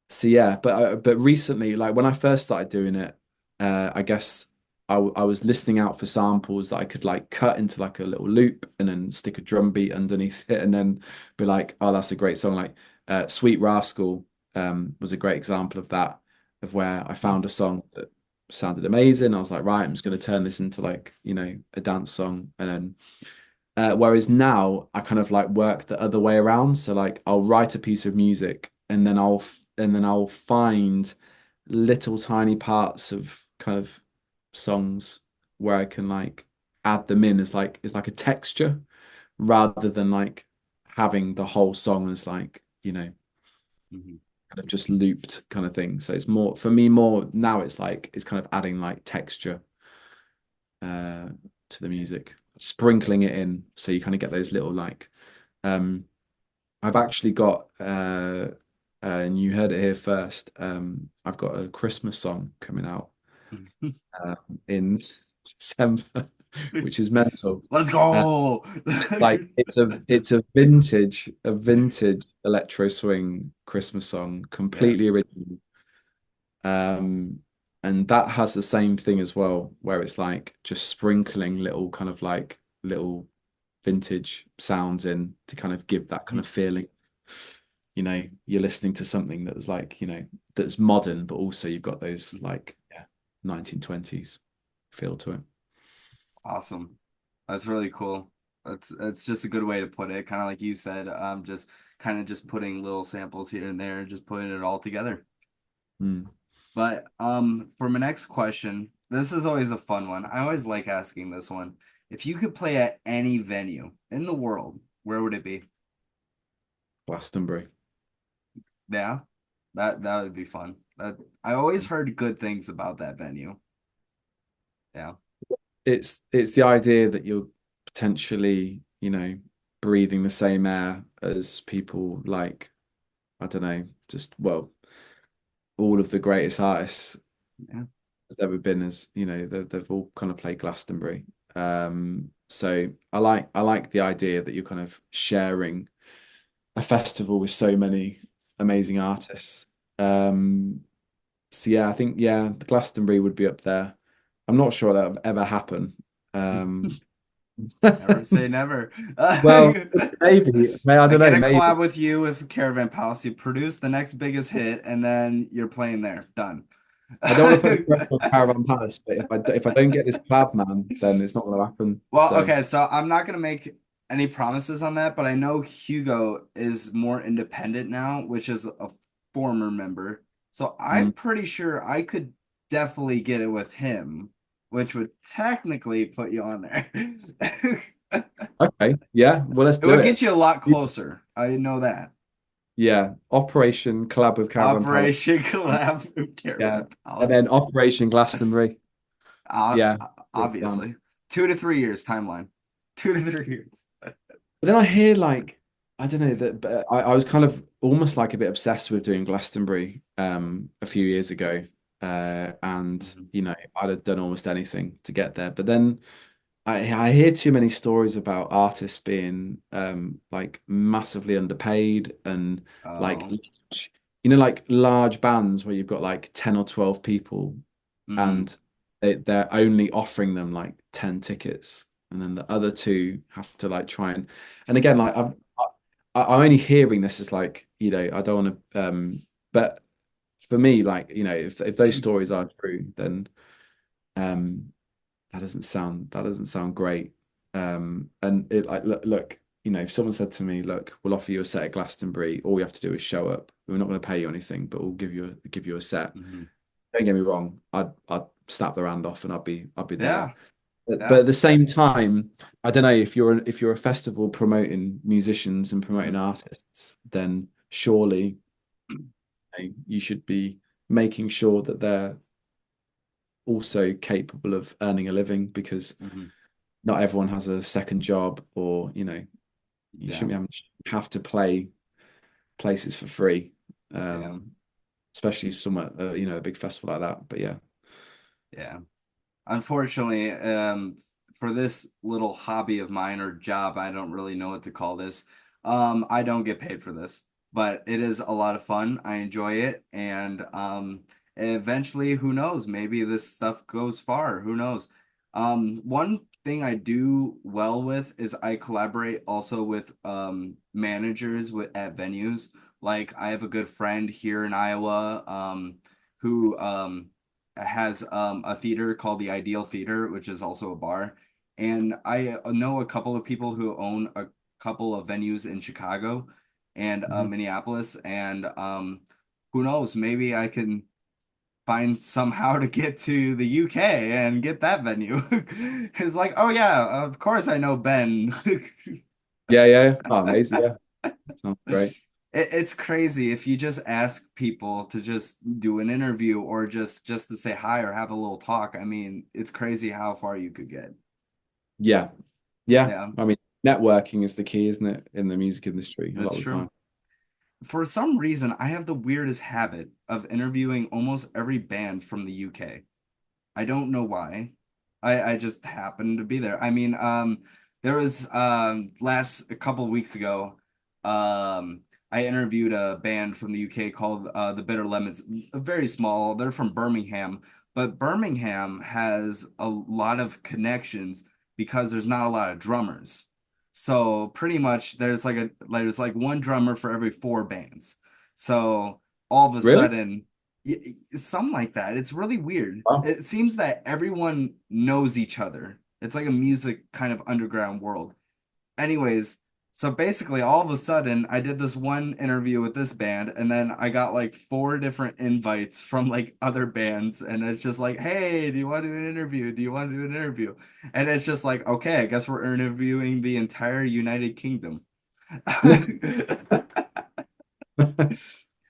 so yeah, but recently, like when I first started doing it, I guess I was listening out for samples that I could like cut into like a little loop and then stick a drum beat underneath it and then be like, oh, that's a great song. Like Sweet Rascal was a great example of that, of where I found a song that sounded amazing. I was like, right, I'm just going to turn this into like, a dance song. And then whereas now I kind of like work the other way around. So like I'll write a piece of music and then I'll find little tiny parts of kind of songs where I can like add them in as like a texture rather than like having the whole song as like, Mhm. kind of just looped kind of thing. So it's more for me more now it's like it's kind of adding like texture uh to the music, sprinkling it in so you kind of get those little like um I've actually got and you heard it here first. I've got a Christmas song coming out uh, in December, which is mental. Let's Uh, go. like it's a vintage electro-swing Christmas song, Yeah. completely original. Um, and that has the same thing as well, where it's like just sprinkling little kind of like little vintage sounds in to kind of give that kind of feeling. You're listening to something that was like, that's modern, but also you've got those like 1920s feel to it. Awesome. That's really cool. That's just a good way to put it. Kind of like you said, just kind of just putting little samples here and there, just putting it all together. Mm. But for my next question, this is always a fun one. I always like asking this one. If you could play at any venue in the world, where would it be? Glastonbury. Yeah, that would be fun. That I always heard good things about that venue. Yeah. It's the idea that you're potentially, breathing the same air as people like, I don't know, just well, all of the greatest artists Yeah. that ever been as, they've all kind of played Glastonbury. So I like the idea that you're kind of sharing a festival with so many amazing artists. Um, so yeah, I think the Glastonbury would be up there. I'm not sure that would ever happen. Um, Never say never. well, maybe, I I don't get know, a maybe. collab with you with Caravan Palace. You produce the next biggest hit, and then you're playing there. Done. I don't want to put the pressure on Caravan Palace, but if I don't get this collab, man, then it's not going to happen. Well, So, okay, so I'm not gonna make any promises on that, but I know Hugo is more independent now, which is a former member. So I'm mm, pretty sure I could definitely get it with him, which would technically put you on there. okay, yeah, well, let's It do would it. get you a lot closer. I know that. Yeah, Operation Collab with Caravan Palace. Operation Collab with Yeah, Caravan and then Palace. Operation Glastonbury. Uh, Yeah, good plan. obviously. 2 to 3 years timeline. 2 to 3 years. But then I hear like I don't know that, but I was kind of almost like a bit obsessed with doing Glastonbury a few years ago, and Mhm. I'd have done almost anything to get there. But then I hear too many stories about artists being like massively underpaid and like Oh. like large bands where you've got like 10 or 12 people Hmm. and they're only offering them like 10 tickets and then the other two have to like try and again like Jesus. I'm only hearing this as like I don't want to but for me like if those stories are true then um that doesn't sound great. And it like look, if someone said to me, look, we'll offer you a set at Glastonbury, all we have to do is show up. We're not going to pay you anything, but we'll give you a set. Hmm. Don't get me wrong, I'd snap their hand off and I'd be there. Yeah. But Yeah. at the same time, I don't know if you're a festival promoting musicians and promoting artists, then surely you should be making sure that they're also capable of earning a living because Hmm. not everyone has a second job or you Yeah, shouldn't be have to play places for free, yeah, especially somewhere a big festival like that. But yeah, yeah. Unfortunately, for this little hobby of mine or job, I don't really know what to call this. I don't get paid for this, but it is a lot of fun. I enjoy it, and eventually, who knows? Maybe this stuff goes far. Who knows? One thing I do well with is I collaborate also with managers at venues. Like I have a good friend here in Iowa, who has a theater called the Ideal Theater, which is also a bar. And I know a couple of people who own a couple of venues in Chicago and Mhm. Minneapolis. And who knows, maybe I can find somehow to get to the UK and get that venue. It's like, oh yeah, of course I know Ben. Yeah, yeah. Oh, amazing. Yeah, sounds great. It's crazy if you just ask people to just do an interview or just to say hi or have a little talk. I mean, it's crazy how far you could get. Yeah, yeah. Yeah, I mean, networking is the key, isn't it, in the music industry a that's lot of the true. time. For some reason, I have the weirdest habit of interviewing almost every band from the UK. I don't know why. I just happened to be there. I mean, there was last a couple of weeks ago, I interviewed a band from the UK called the Bitter Lemons. Very small. They're from Birmingham, but Birmingham has a lot of connections because there's not a lot of drummers. So pretty much there's like one drummer for every four bands. So all of a Really? sudden something like that. It's really weird. Wow. It seems that everyone knows each other. It's like a music kind of underground world. Anyways, so basically, all of a sudden, I did this one interview with this band, and then I got like four different invites from like other bands, and it's just like, hey, do you want to do an interview? Do you want to do an interview? And it's just like, okay, I guess we're interviewing the entire United Kingdom.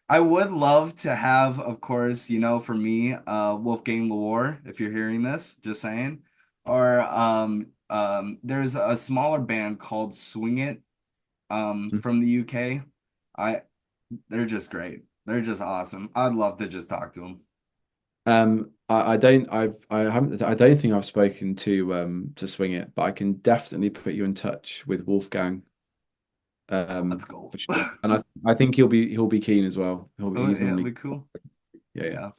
I would love to have, of course, for me, Wolfgang Loor, if you're hearing this, just saying. Or there's a smaller band called Swing It from the UK. I they're just great. They're just awesome. I'd love to just talk to them. I don't think I've spoken to Swing It, but I can definitely put you in touch with Wolfgang, Let's go. for sure. And I think he'll be keen as well. Oh, He's yeah, it'd normally be cool. yeah, yeah, Yeah.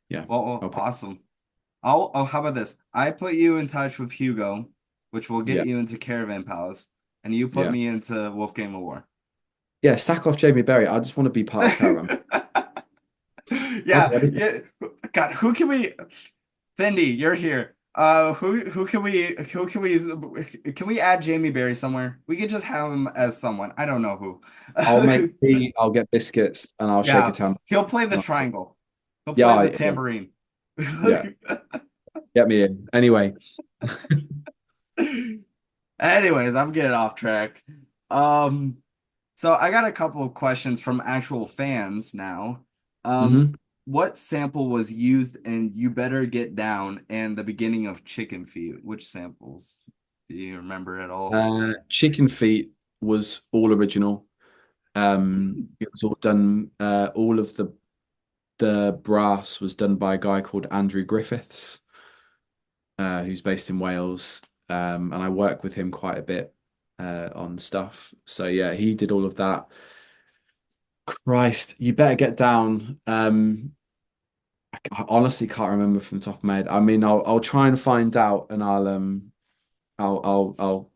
yeah. Well, I'll put awesome. Oh, how about this? I put you in touch with Hugo, which will get yeah, you into Caravan Palace, and you put yeah. me into Wolfgang War. Yeah, sack off Jamie Berry. I just want to be part of Caravan. I'm Yeah, ready. yeah. God, who can we? Fendi, you're here. Who can we add Jamie Berry somewhere? We could just have him as someone. I don't know I'll make who. tea, I'll get biscuits, and I'll shake a Yeah, tam. he'll play the triangle. He'll play Yeah, the yeah, tambourine. yeah. Get me in. Anyway. Anyways, I'm getting off track. Um, so I got a couple of questions from actual fans now. Um, hmm what sample was used in You Better Get Down and the beginning of Chicken Feet? Which samples? Do you remember at all? Chicken feet was all original. It was all done. All of the brass was done by a guy called Andrew Griffiths, who's based in Wales. And I work with him quite a bit on stuff. So yeah, he did all of that. Christ, you better get down. I honestly can't remember from the top of my head. I mean, I'll try and find out, and I'll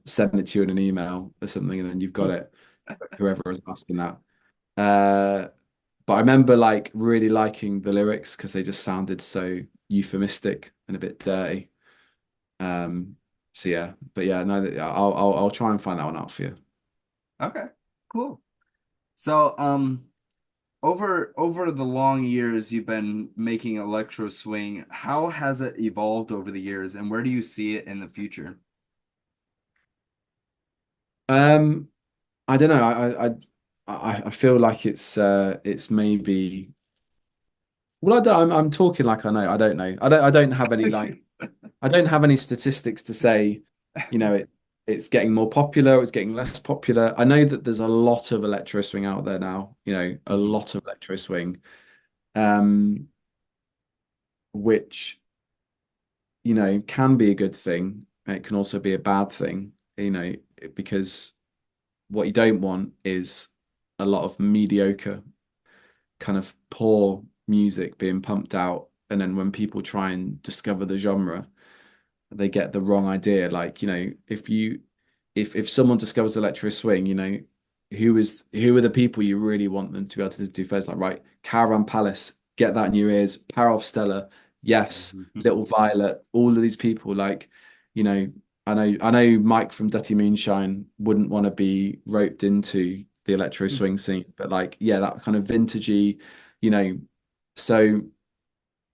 send it to you in an email or something, and then you've got it. Whoever was asking that. Uh, but I remember like really liking the lyrics because they just sounded so euphemistic and a bit dirty. Um, so yeah, but yeah, no, I'll try and find that one out for you. Okay, cool. So, over the long years you've been making electro swing, how has it evolved over the years, and where do you see it in the future? Um, I don't know. I feel like it's maybe. Well, I'm talking like I know. I don't know. I don't have any like I don't have any statistics to say, you know, it's getting more popular, it's getting less popular. I know that there's a lot of electro swing out there now, a Mhm. lot of electro swing, um, which, can be a good thing. It can also be a bad thing, because what you don't want is a lot of mediocre, kind of poor music being pumped out. And then when people try and discover the genre, they get the wrong idea. Like, if someone discovers electro swing, who are the people you really want them to be able to do first? Like, right, Caravan Palace, get that in your ears. Power of Stella, yes, Mhm. Little Violet, all of these people, like, you know, I know Mike from Dirty Moonshine wouldn't want to be roped into the electro swing scene, but like, yeah, that kind of vintagey, you know, so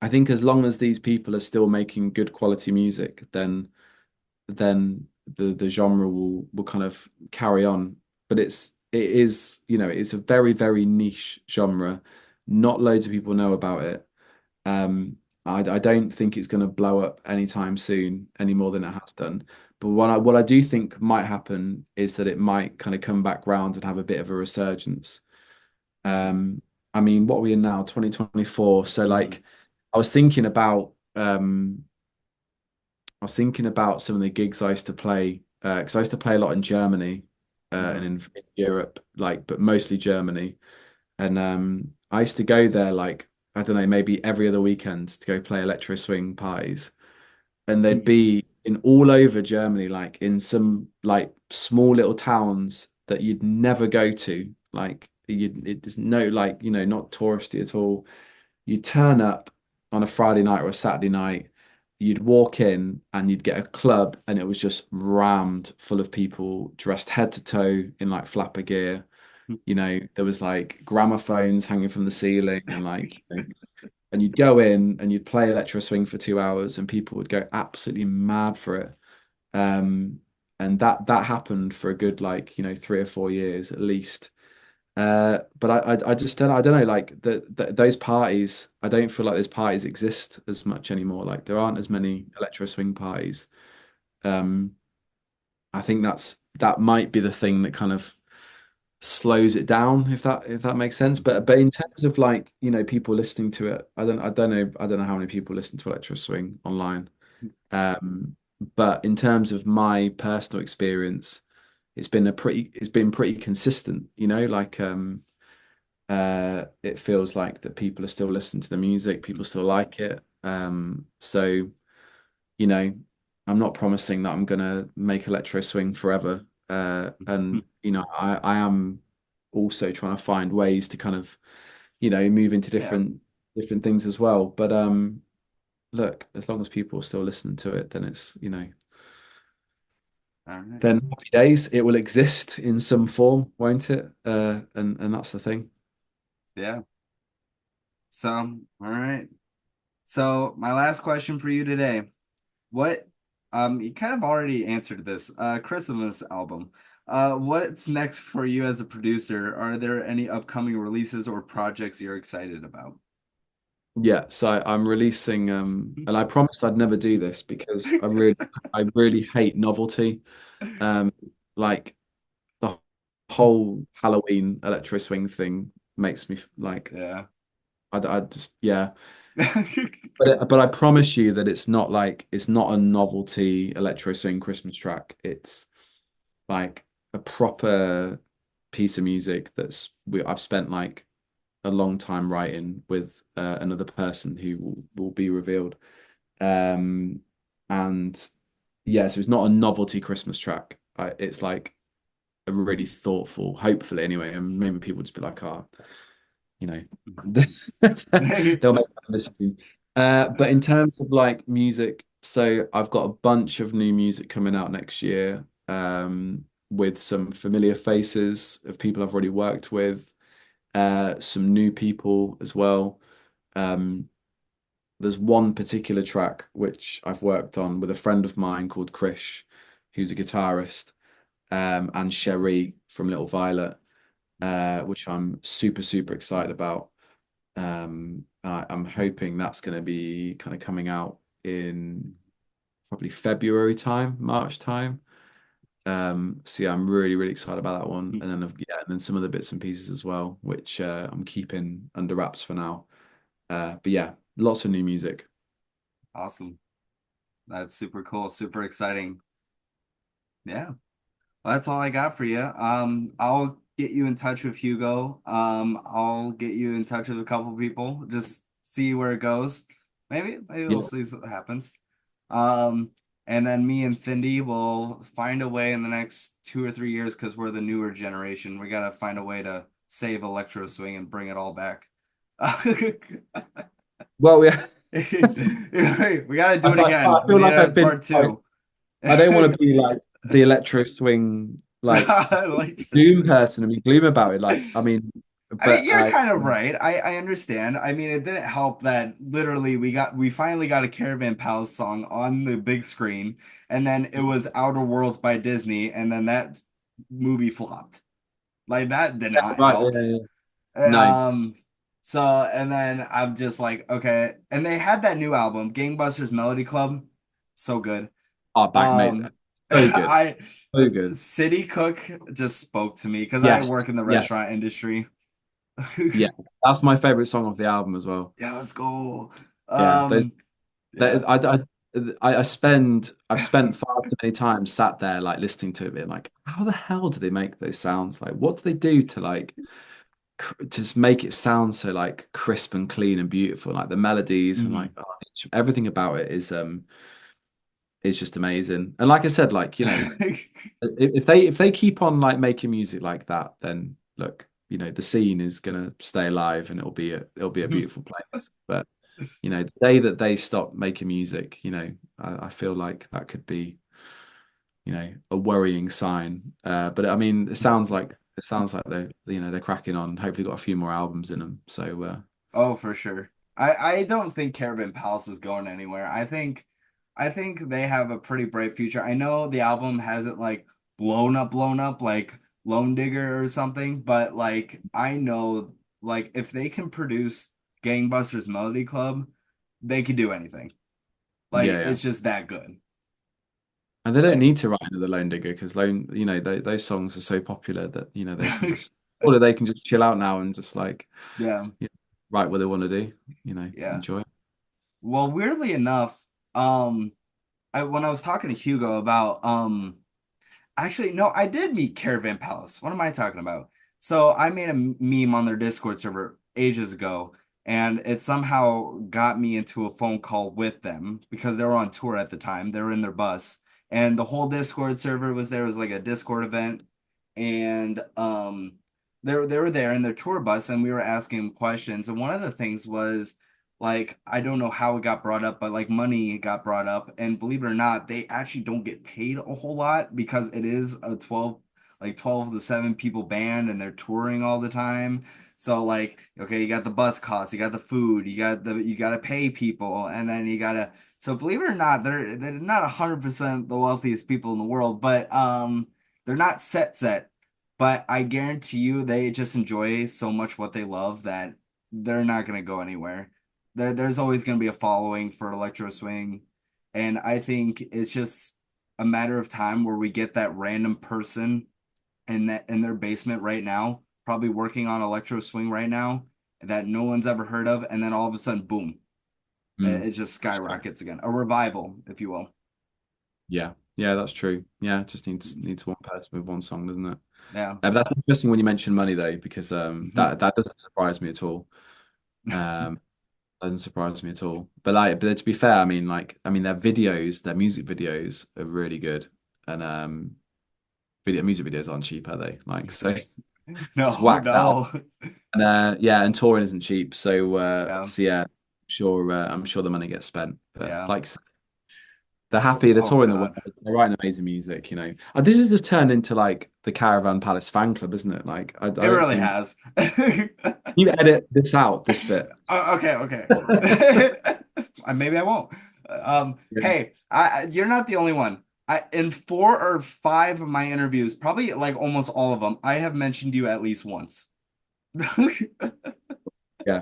I think as long as these people are still making good quality music, then the genre will kind of carry on. But it's a very, very niche genre. Not loads of people know about it. Um, I don't think it's going to blow up anytime soon, any more than it has done. But what I do think might happen is that it might kind of come back round and have a bit of a resurgence. Mhm. Um, I mean, what are we in now? 2024. So Mhm. like I was thinking about I was thinking about some of the gigs I used to play because I used to play a lot in Germany and Mhm. in Europe, like, but mostly Germany. And I used to go there like I don't know, maybe every other weekend to go play electro swing parties, and they'd Mhm. be in all over Germany, like in some like small little towns that you'd never go to, like it's no like not touristy at all. You'd turn up on a Friday night or a Saturday night, you'd walk in and you'd get a club, and it was just rammed full of people dressed head to toe in like flapper gear. There was like gramophones hanging from the ceiling, and and you'd go in and you'd play electro swing for 2 hours, and people would go absolutely mad for it. Um, and that happened for a good 3 or 4 years at least. But I just don't know, like those parties, I don't feel like those parties exist as much anymore. Like there aren't as many electro swing parties. Um, I think that might be the thing that kind of slows it down, if that makes sense. But Mhm. but in terms of like, people listening to it, I don't know how many people listen to electro swing online. Um, but in terms of my personal experience, it's been pretty consistent, it feels like that people are still listening to the music, people still like it. So, you know, I'm not promising that I'm gonna make electro swing forever. And I am also trying to find ways to kind of, move into Yeah. different things as well. But look, as long as people still listen to it, then All right. then happy days. It will exist in some form, won't it? And that's the thing. Yeah. So, all right. So, my last question for you today. What, you kind of already answered this. Christmas album. What's next for you as a producer? Are there any upcoming releases or projects you're excited about? Yeah, so I'm releasing and I promised I'd never do this because I really hate novelty. Um like the whole Halloween electro swing thing makes me like Yeah. I just yeah. But I promise you that it's not a novelty electro swing Christmas track. It's like a proper piece of music I've spent like a long time writing with another person who will be revealed. Um, and yeah, so it's not a novelty Christmas track. It's like a really thoughtful, hopefully anyway, and maybe people just be like, oh, you know, they'll make that decision. But in terms of like music, so I've got a bunch of new music coming out next year, with some familiar faces of people I've already worked with, some new people as well. Um, there's one particular track which I've worked on with a friend of mine called Krish, who's a guitarist. and Cherie from Little Violet, which I'm super, super excited about. I'm hoping that's going to be kind of coming out in probably February time, March time. So yeah, I'm really, really excited about that one. And then yeah, and then some of the bits and pieces as well, which I'm keeping under wraps for now. But yeah, lots of new music. Awesome. That's super cool, super exciting. Yeah. Well, that's all I got for you. I'll get you in touch with Hugo. I'll get you in touch with a couple people. Just see where it goes. Maybe we'll Yeah. see what happens. Um, and then me and Cindy will find a way in the next 2 or 3 years because we're the newer generation. We gotta find a way to save Electro-swing and bring it all back. Well, yeah, We gotta do it again. I We feel need like a I've been part like, two. I don't want to be like the electro swing like gloom Electro-swing. person and be gloom about it. Like, I mean, I mean, but you're kind of right. I understand. I mean, it didn't help that literally we finally got a Caravan Palace song on the big screen, and then it was Outer Worlds by Disney, and then that movie flopped. Like that did not right, yeah, help. yeah. No, Um, so and then I'm just like, okay. And they had that new album, Gangbusters Melody Club, so good. our back mate, Um, so good, I so good. City Cook just spoke to me because I Yes, work in the yeah, restaurant industry. yeah. That's my favorite song of the album as well. Yeah, let's go. Yeah, Um, they, yeah. I've spent far too many times sat there like listening to it, being like, how the hell do they make those sounds? Like, what do they do to like to just make it sound so like crisp and clean and beautiful? Like the melodies and like Mhm. everything about it is just amazing. And like I said, like if they keep on like making music like that, then look, the scene is gonna stay alive and it'll be a beautiful place. But the day that they stop making music, I feel like that could be, a worrying sign. But I mean, it sounds like they're cracking on. Hopefully, got a few more albums in them. So Oh, for sure. I don't think Caravan Palace is going anywhere. I think they have a pretty bright future. I know the album hasn't like blown up like Lone Digger or something, but like I know like if they can produce Gangbusters Melody Club, they could do anything. Like yeah, yeah. it's just that good. And they don't Like need to write another Lone Digger because those songs are so popular that they can just or they can just chill out now and just like yeah, write what they want to do. yeah. Enjoy. Well, weirdly enough, when I was talking to Hugo about actually, no, I did meet Caravan Palace. What am I talking about? So I made a meme on their Discord server ages ago, and it somehow got me into a phone call with them because they were on tour at the time. They were in their bus, and the whole Discord server was there. It was like a Discord event, and they were there in their tour bus, and we were asking them questions. And one of the things was like I don't know how it got brought up, but like money got brought up, and believe it or not, they actually don't get paid a whole lot because it is a 12 to 7 people band and they're touring all the time. So like, okay, you got the bus costs, you got the food, you gotta pay people, and then you gotta so believe it or not, they're not 100% the wealthiest people in the world, but they're not set. But I guarantee you they just enjoy so much what they love that they're not gonna go anywhere. There's always going to be a following for Electro-swing, and I think it's just a matter of time where we get that random person in their basement right now, probably working on Electro-swing right now that no one's ever heard of, and then all of a sudden, boom, Mm. it just skyrockets again. A revival, if you will. Yeah, yeah, that's true. Yeah, it just needs one person with one song, doesn't it? Yeah. That's interesting when you mention money though, because that doesn't surprise me at all. Um, doesn't surprise me at all. But to be fair, I mean, their music videos are really good, and music videos aren't cheap, are they? Like, so just No, whack that on. no. And yeah, and touring isn't cheap, Yeah. so yeah, I'm sure the money gets spent. But Yeah. like, they're happy. They're Oh touring the world. God. They're writing amazing music. This has just turned into like the Caravan Palace fan club, isn't it? Like, I It don't really think has. you edit this out, this bit. Okay, okay. Maybe I won't. Yeah. Hey, you're not the only one. In 4 or 5 of my interviews, probably like almost all of them, I have mentioned you at least once. Yeah.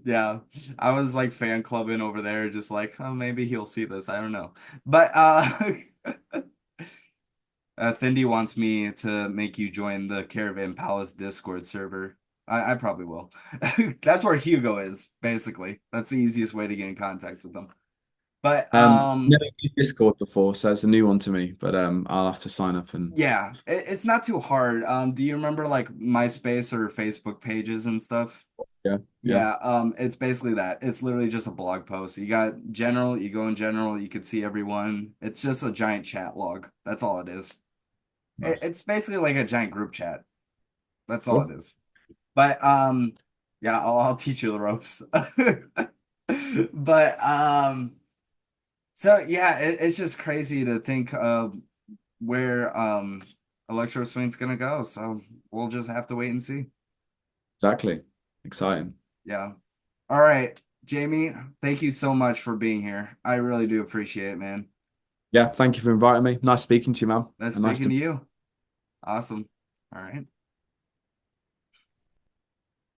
Yeah, I was like fan clubbing over there, just like, oh, maybe he'll see this. I don't know. But Thindy wants me to make you join the Caravan Palace Discord server. I probably will. That's where Hugo is, basically. That's the easiest way to get in contact with them. But Never used Discord before, so it's a new one to me. But I'll have to sign up and yeah, it's not too hard. Do you remember like MySpace or Facebook pages and stuff? yeah, yeah, Yeah, it's basically that. It's literally just a blog post. You got general, you go in general, you can see everyone. It's just a giant chat log. That's all it is. nice, It's basically like a giant group chat. That's all it cool, is. But yeah, I'll teach you the ropes. But so yeah, it's just crazy to think of where Electro-swing's gonna go. So we'll just have to wait and see. exactly, exciting. Yeah. All right, Jamie, thank you so much for being here. I really do appreciate it, man. Yeah, thank you for inviting me. Nice speaking to you, man, Nice and nice speaking to to you. Awesome. All right.